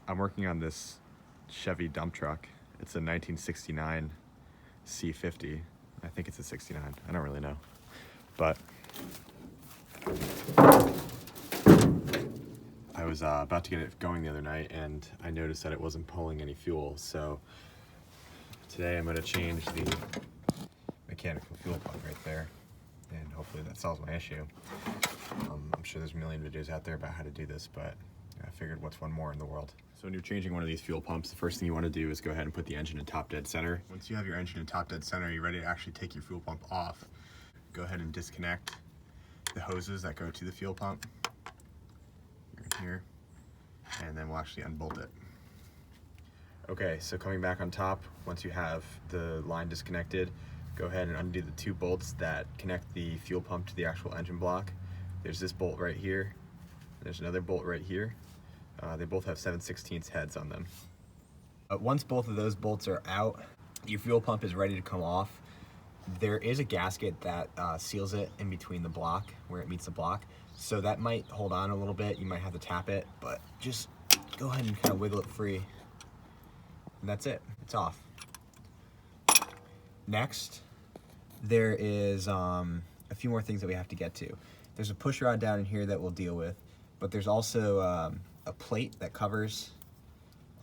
I'm working on this Chevy Dumptruck. It's a 1969 C50. I think it's a 69. I don't really know. But I was about to get it going the other night and I noticed that it wasn't pulling any fuel. So today I'm going to change the mechanical fuel pump right there. And hopefully that solves my issue. I'm sure there's a million videos out there about how to do this, but I figured what's one more in the world. So when you're changing one of these fuel pumps, the first thing you want to do is go ahead and put the engine in top dead center. Once you have your engine in top dead center, you're ready to actually take your fuel pump off. Go ahead and disconnect the hoses that go to the fuel pump right here, and then we'll actually unbolt it. Okay, so coming back on top, once you have the line disconnected, go ahead and undo the two bolts that connect the fuel pump to the actual engine block. There's this bolt right here. There's another bolt right here. They both have 7/16 heads on them. Once both of those bolts are out, your fuel pump is ready to come off. There is a gasket that seals it in between the block, where it meets the block. So that might hold on a little bit. You might have to tap it, but just go ahead and kind of wiggle it free. And that's it, it's off. Next, there is a few more things that we have to get to. There's a push rod down in here that we'll deal with, but there's also a plate that covers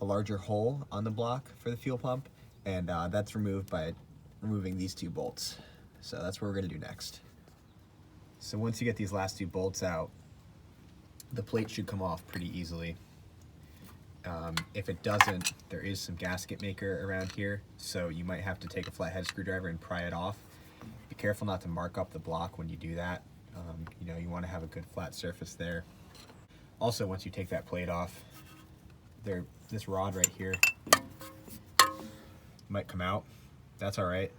a larger hole on the block for the fuel pump, and that's removed by removing these two bolts. So that's what we're gonna do next. So once you get these last two bolts out, the plate should come off pretty easily. If it doesn't, there is some gasket maker around here, so you might have to take a flathead screwdriver and pry it off. Be careful not to mark up the block when you do that. You know, you want to have a good flat surface there. Also, once you take that plate off, this rod right here might come out. That's all right.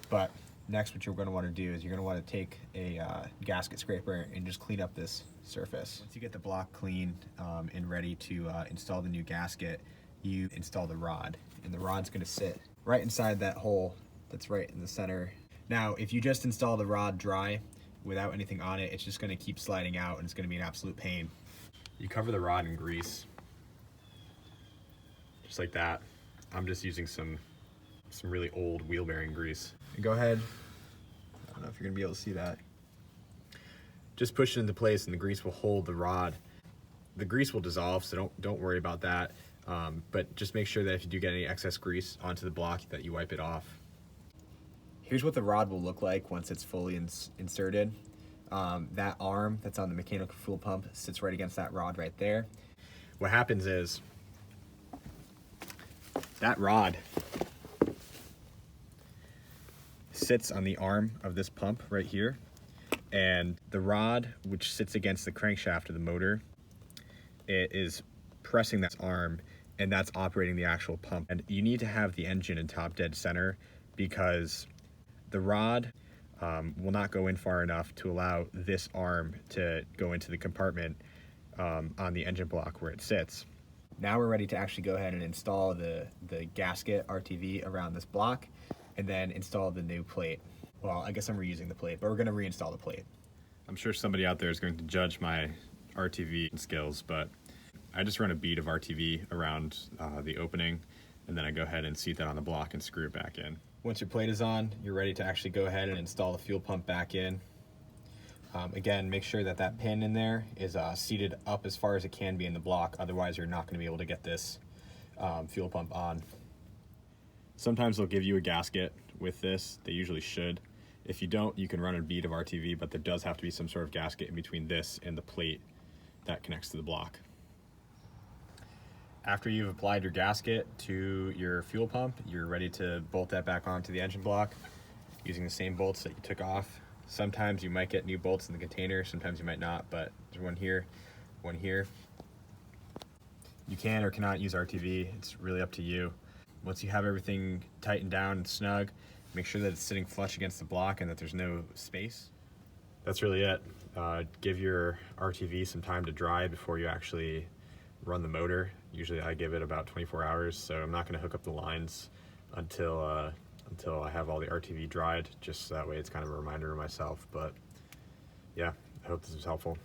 But next, what you're going to want to do is you're going to want to take a gasket scraper and just clean up this surface. Once you get the block clean and ready to install the new gasket, you install the rod, and the rod's going to sit right inside that hole that's right in the center. Now, if you just install the rod dry without anything on it, it's just going to keep sliding out and it's going to be an absolute pain. You cover the rod in grease, just like that. I'm just using some really old wheel bearing grease. And go ahead, I don't know if you're going to be able to see that. Just push it into place and the grease will hold the rod. The grease will dissolve, so don't worry about that. But just make sure that if you do get any excess grease onto the block, that you wipe it off. Here's what the rod will look like once it's fully inserted. That arm that's on the mechanical fuel pump sits right against that rod right there. What happens is that rod sits on the arm of this pump right here, and the rod, which sits against the crankshaft of the motor, it is pressing that arm, and that's operating the actual pump. And you need to have the engine in top dead center, because the rod will not go in far enough to allow this arm to go into the compartment on the engine block where it sits. Now we're ready to actually go ahead and install the gasket RTV around this block, and then install the new plate. Well, I guess I'm reusing the plate, but we're gonna reinstall the plate. I'm sure somebody out there is going to judge my RTV skills, but I just run a bead of RTV around the opening, and then I go ahead and seat that on the block and screw it back in. Once your plate is on, you're ready to actually go ahead and install the fuel pump back in. Again, make sure that that pin in there is seated up as far as it can be in the block, otherwise you're not going to be able to get this fuel pump on. Sometimes they'll give you a gasket with this, they usually should. If you don't, you can run a bead of RTV, but there does have to be some sort of gasket in between this and the plate that connects to the block. After you've applied your gasket to your fuel pump, you're ready to bolt that back onto the engine block using the same bolts that you took off. Sometimes you might get new bolts in the container, sometimes you might not, but there's one here, one here. You can or cannot use RTV, it's really up to you. Once you have everything tightened down and snug, make sure that it's sitting flush against the block and that there's no space. That's really it. Give your RTV some time to dry before you actually run the motor. Usually I give it about 24 hours, so I'm not going to hook up the lines until I have all the RTV dried, just so that way it's kind of a reminder to myself. But yeah, I hope this was helpful.